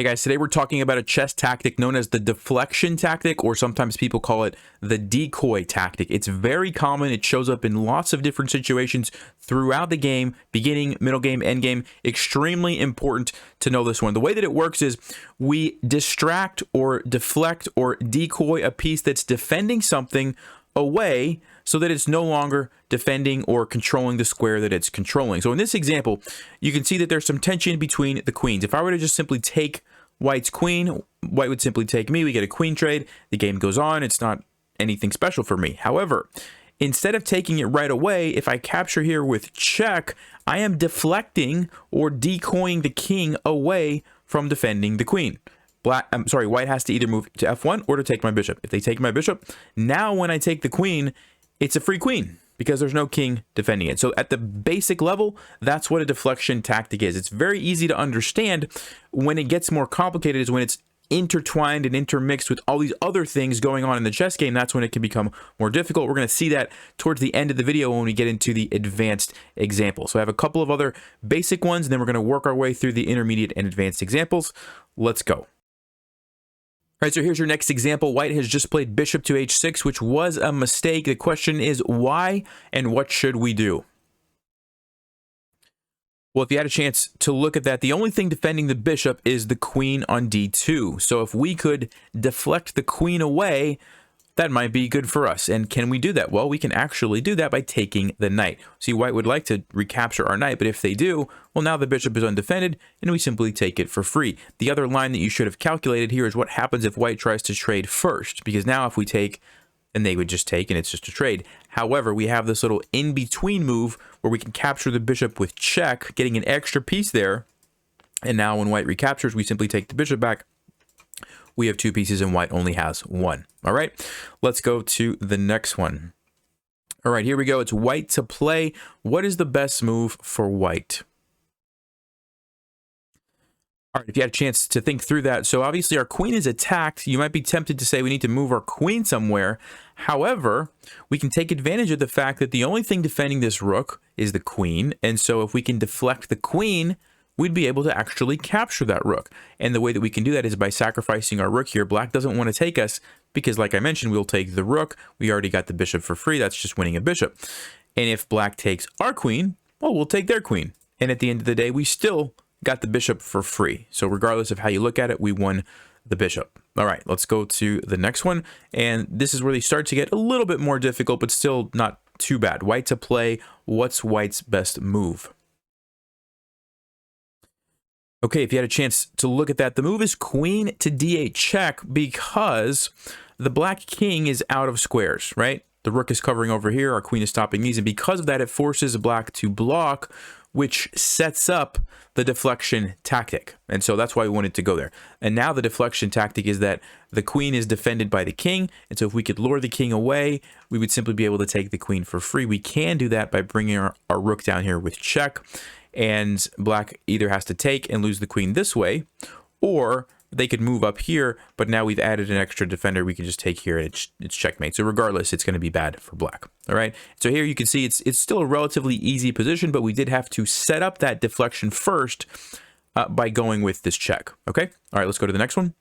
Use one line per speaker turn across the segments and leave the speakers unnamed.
Hey guys, today we're talking about a chess tactic known as the deflection tactic, or sometimes people call it the decoy tactic. It's very common. It shows up in lots of different situations throughout the game, beginning, middle game, end game. Extremely important to know this one. The way that it works is we distract or deflect or decoy a piece that's defending something away so that it's no longer defending or controlling the square that it's controlling. So in this example, you can see that there's some tension between the queens. If I were to just simply take white's queen, white would simply take me. We get a queen trade. The game goes on. It's not anything special for me. However, instead of taking it right away, if I capture here with check, I am deflecting or decoying the king away from defending the queen. White has to either move to f1 or to take my bishop. If they take my bishop, now when I take the queen, it's a free queen because there's no king defending it. So at the basic level, that's what a deflection tactic is. It's very easy to understand. When it gets more complicated is when it's intertwined and intermixed with all these other things going on in the chess game. That's when it can become more difficult. We're going to see that towards the end of the video when we get into the advanced example. So I have a couple of other basic ones, and then we're going to work our way through the intermediate and advanced examples. Let's go. All right, so here's your next example. White has just played bishop to h6, which was a mistake. The question is why and what should we do? Well, if you had a chance to look at that, the only thing defending the bishop is the queen on d2. So if we could deflect the queen away, that might be good for us. And can we do that? Well, we can actually do that by taking the knight. See, white would like to recapture our knight, but if they do, well, now the bishop is undefended, and we simply take it for free. The other line that you should have calculated here is what happens if white tries to trade first, because now if we take, and they would just take, and it's just a trade. However, we have this little in-between move where we can capture the bishop with check, getting an extra piece there, and now when white recaptures, we simply take the bishop back. We have two pieces and white only has one. All right, let's go to the next one. All right, here we go. It's white to play. What is the best move for white? All right, if you had a chance to think through that. So obviously our queen is attacked. You might be tempted to say we need to move our queen somewhere. However, we can take advantage of the fact that the only thing defending this rook is the queen. And so if we can deflect the queen, we'd be able to actually capture that rook. And the way that we can do that is by sacrificing our rook here. Black doesn't want to take us because, like I mentioned, we'll take the rook. We already got the bishop for free. That's just winning a bishop. And if black takes our queen, well, we'll take their queen. And at the end of the day, we still got the bishop for free. So regardless of how you look at it, we won the bishop. All right, let's go to the next one. And this is where they start to get a little bit more difficult, but still not too bad. White to play. What's white's best move? Okay, if you had a chance to look at that, the move is queen to d8 check because the black king is out of squares, right? The rook is covering over here, our queen is stopping these, and because of that, it forces black to block, which sets up the deflection tactic. And so that's why we wanted to go there. And now the deflection tactic is that the queen is defended by the king, and so if we could lure the king away, we would simply be able to take the queen for free. We can do that by bringing our rook down here with check, and black either has to take and lose the queen this way, or they could move up here, but now we've added an extra defender. We can just take here, and it's checkmate. So regardless, it's going to be bad for black. All right. So here you can see it's still a relatively easy position, but we did have to set up that deflection first by going with this check. Okay. All right. Let's go to the next one.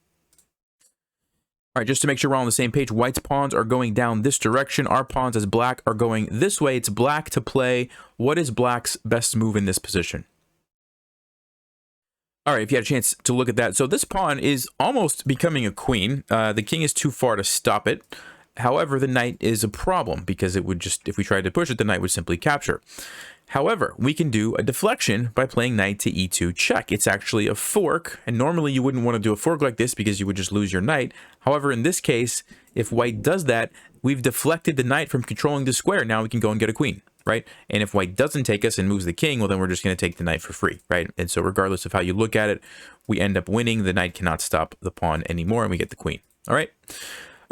All right, just to make sure we're all on the same page, white's pawns are going down this direction. Our pawns as black are going this way. It's black to play. What is black's best move in this position? All right, if you had a chance to look at that. So this pawn is almost becoming a queen. The king is too far to stop it. However, the knight is a problem because it would just, if we tried to push it, the knight would simply capture. However, we can do a deflection by playing knight to e2 check. It's actually a fork, and normally you wouldn't want to do a fork like this because you would just lose your knight. However, in this case, if white does that, we've deflected the knight from controlling the square. Now we can go and get a queen, right? And if white doesn't take us and moves the king, well, then we're just going to take the knight for free, right? And so regardless of how you look at it, we end up winning. The knight cannot stop the pawn anymore, and we get the queen. All right.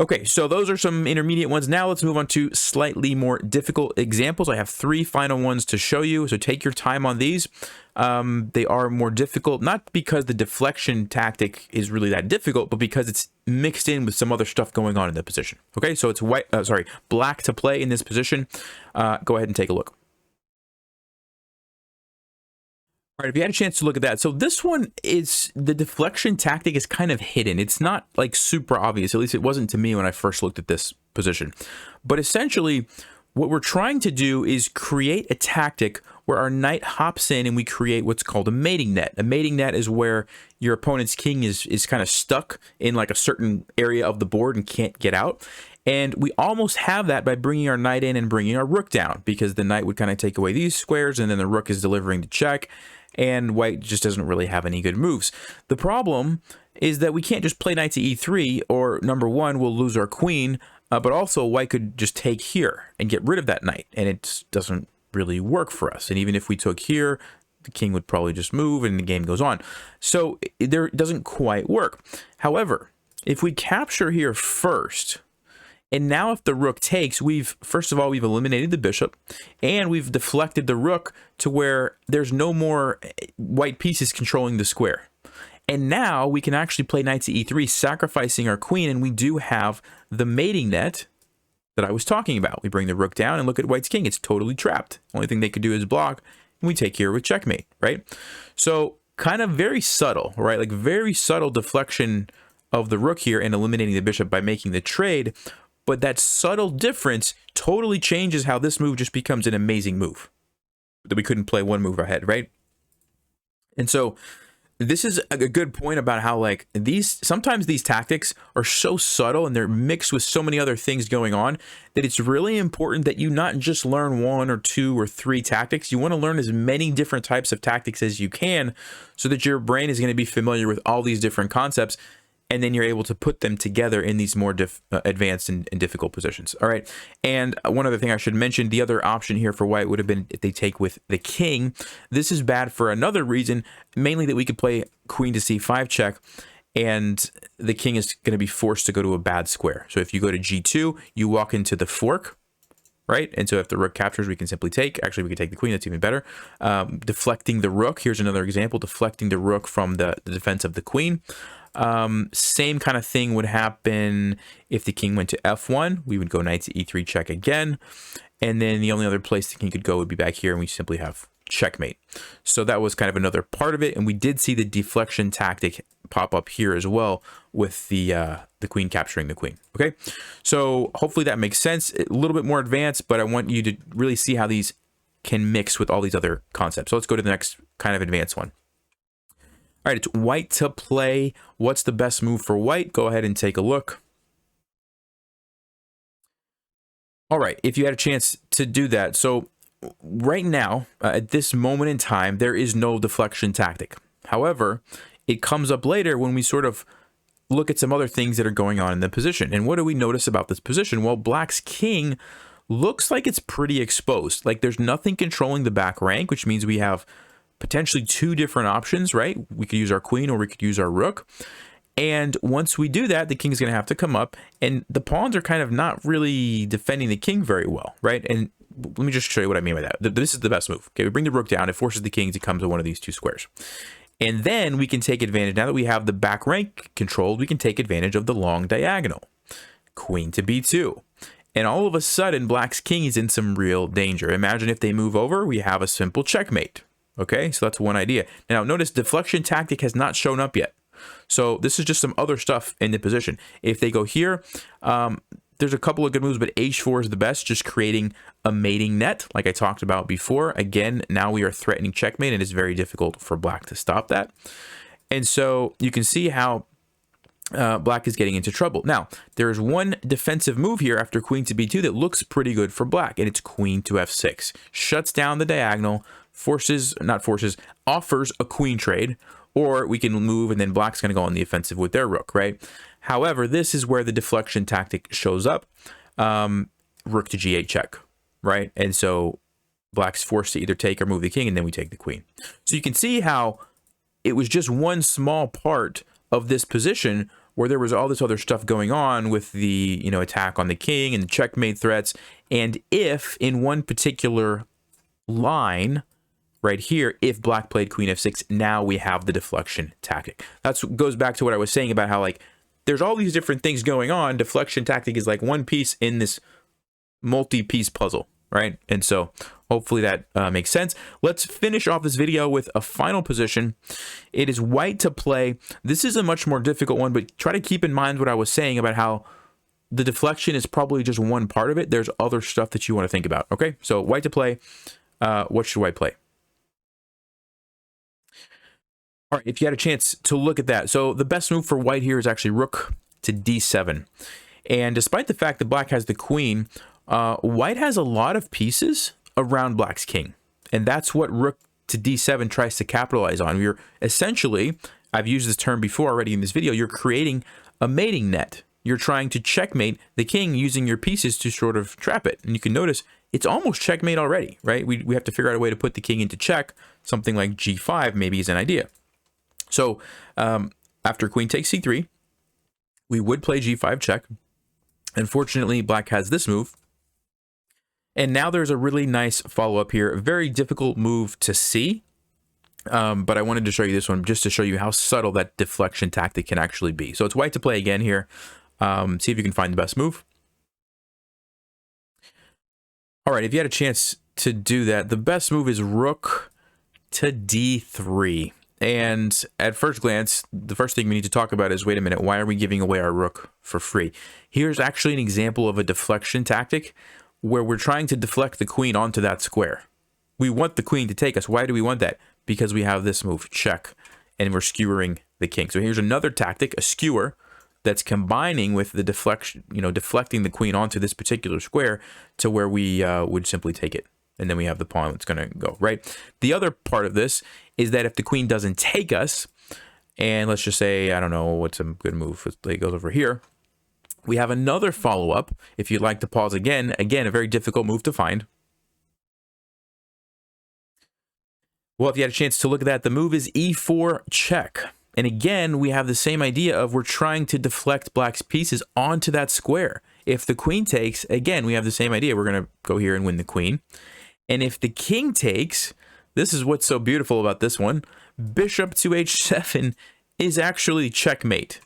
Okay, so those are some intermediate ones. Now let's move on to slightly more difficult examples. I have 3 final ones to show you, so take your time on these. They are more difficult, not because the deflection tactic is really that difficult, but because it's mixed in with some other stuff going on in the position. Okay, so it's black to play in this position. Go ahead and take a look. All right, if you had a chance to look at that. So this one is, the deflection tactic is kind of hidden. It's not like super obvious. At least it wasn't to me when I first looked at this position. But essentially, what we're trying to do is create a tactic where our knight hops in and we create what's called a mating net. A mating net is where your opponent's king is kind of stuck in like a certain area of the board and can't get out. And we almost have that by bringing our knight in and bringing our rook down, because the knight would kind of take away these squares and then the rook is delivering the check, and white just doesn't really have any good moves. The problem is that we can't just play knight to e3, or number one, we'll lose our queen, but also white could just take here and get rid of that knight, and it doesn't really work for us. And even if we took here, the king would probably just move and the game goes on. So it doesn't quite work. However, if we capture here first, and now if the rook takes, first of all, we've eliminated the bishop, and we've deflected the rook to where there's no more white pieces controlling the square. And now we can actually play knight to e3, sacrificing our queen, and we do have the mating net that I was talking about. We bring the rook down and look at white's king. It's totally trapped. Only thing they could do is block, and we take here with checkmate, right? So kind of very subtle, right? Like very subtle deflection of the rook here and eliminating the bishop by making the trade. But that subtle difference totally changes how this move just becomes an amazing move that we couldn't play one move ahead, right? And so this is a good point about how like sometimes these tactics are so subtle and they're mixed with so many other things going on that it's really important that you not just learn one or two or three tactics. You want to learn as many different types of tactics as you can so that your brain is going to be familiar with all these different concepts, and then you're able to put them together in these more advanced and difficult positions. All right. And one other thing I should mention, the other option here for white would have been if they take with the king. This is bad for another reason, mainly that we could play queen to c5 check, and the king is going to be forced to go to a bad square. So if you go to g2, you walk into the fork, right? And so if the rook captures, we can simply take. Actually, we can take the queen. That's even better. Deflecting the rook. Here's another example. Deflecting the rook from the defense of the queen. Same kind of thing would happen if the king went to f1. We would go knight to e3 check again. And then the only other place the king could go would be back here, and we simply have checkmate. So that was kind of another part of it. And we did see the deflection tactic pop up here as well with the queen capturing the queen. Okay, so hopefully that makes sense. A little bit more advanced, but I want you to really see how these can mix with all these other concepts. So let's go to the next kind of advanced one. All right, it's white to play. What's the best move for white? Go ahead and take a look. All right, if you had a chance to do that. So right now, at this moment in time, there is no deflection tactic. However, it comes up later when we sort of look at some other things that are going on in the position. And what do we notice about this position? Well, black's king looks like it's pretty exposed. Like there's nothing controlling the back rank, which means we have potentially two different options, right? We could use our queen or we could use our rook. And once we do that, the king's going to have to come up, and the pawns are kind of not really defending the king very well, right? And let me just show you what I mean by that. This is the best move. Okay, we bring the rook down. It forces the king to come to one of these two squares. And then we can take advantage, now that we have the back rank controlled, we can take advantage of the long diagonal. Queen to b2. And all of a sudden, black's king is in some real danger. Imagine if they move over, we have a simple checkmate. Okay, so that's one idea. Now, notice deflection tactic has not shown up yet. So this is just some other stuff in the position. If they go here, there's a couple of good moves, but h4 is the best, just creating a mating net, like I talked about before. Again, now we are threatening checkmate, and it's very difficult for black to stop that. And so you can see how black is getting into trouble. Now, there's one defensive move here after queen to b2 that looks pretty good for black, and it's queen to f6. Shuts down the diagonal, offers a queen trade, or we can move and then black's going to go on the offensive with their rook, right? However, this is where the deflection tactic shows up. Rook to g8 check, right? And so black's forced to either take or move the king, and then we take the queen. So you can see how it was just one small part of this position where there was all this other stuff going on with the, attack on the king and the checkmate threats. And if in one particular line right here, if black played queen f6, now we have the deflection tactic. That's goes back to what I was saying about how like there's all these different things going on. Deflection tactic is like one piece in this multi-piece puzzle, right? And so Hopefully that makes sense. Let's finish off this video with a final position. It is white to play. This is a much more difficult one, but try to keep in mind what I was saying about how the deflection is probably just one part of it. There's other stuff that you want to think about. Okay, so white to play. What should white play? All right, if you had a chance to look at that. So the best move for white here is actually rook to d7. And despite the fact that black has the queen, white has a lot of pieces around black's king. And that's what rook to d7 tries to capitalize on. You're essentially, I've used this term before already in this video, you're creating a mating net. You're trying to checkmate the king using your pieces to sort of trap it. And you can notice it's almost checkmate already, right? We have to figure out a way to put the king into check. Something like g5 maybe is an idea. So after queen takes c3, we would play g5 check. Unfortunately, black has this move. And now there's a really nice follow-up here. A very difficult move to see. But I wanted to show you this one just to show you how subtle that deflection tactic can actually be. So it's white to play again here. See if you can find the best move. All right, if you had a chance to do that, the best move is rook to d3. And at first glance, the first thing we need to talk about is, wait a minute, why are we giving away our rook for free? Here's actually an example of a deflection tactic where we're trying to deflect the queen onto that square. We want the queen to take us. Why do we want that? Because we have this move, check, and we're skewering the king. So here's another tactic, a skewer, that's combining with the deflection, deflecting the queen onto this particular square to where we would simply take it. And then we have the pawn that's going to go, right? The other part of this is that if the queen doesn't take us, and let's just say, I don't know, what's a good move? It goes over here. We have another follow-up. If you'd like to pause again, a very difficult move to find. Well, if you had a chance to look at that, the move is e4 check. And again, we have the same idea of we're trying to deflect black's pieces onto that square. If the queen takes, again, we have the same idea. We're going to go here and win the queen. And if the king takes, this is what's so beautiful about this one. Bishop to h7 is actually checkmate.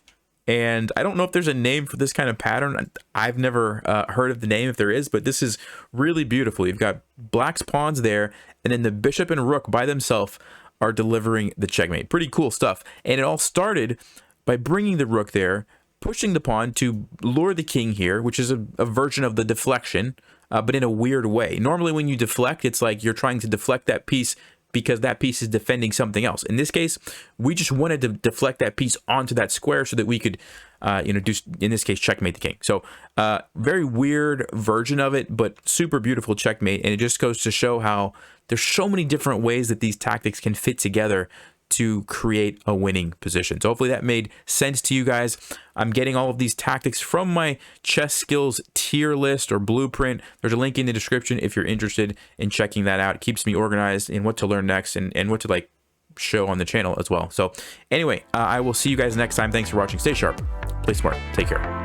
And I don't know if there's a name for this kind of pattern. I've never heard of the name if there is, but this is really beautiful. You've got black's pawns there, and then the bishop and rook by themselves are delivering the checkmate. Pretty cool stuff. And it all started by bringing the rook there, pushing the pawn to lure the king here, which is a version of the deflection, but in a weird way. Normally when you deflect, it's like you're trying to deflect that piece because that piece is defending something else. In this case, we just wanted to deflect that piece onto that square so that we could, do, in this case, checkmate the king. So very weird version of it, but super beautiful checkmate. And it just goes to show how there's so many different ways that these tactics can fit together to create a winning position. So hopefully that made sense to you guys. I'm getting all of these tactics from my chess skills tier list or blueprint. There's a link in the description if you're interested in checking that out. It keeps me organized in what to learn next and what to show on the channel as well. So anyway, I will see you guys next time. Thanks for watching. Stay sharp, play smart, take care.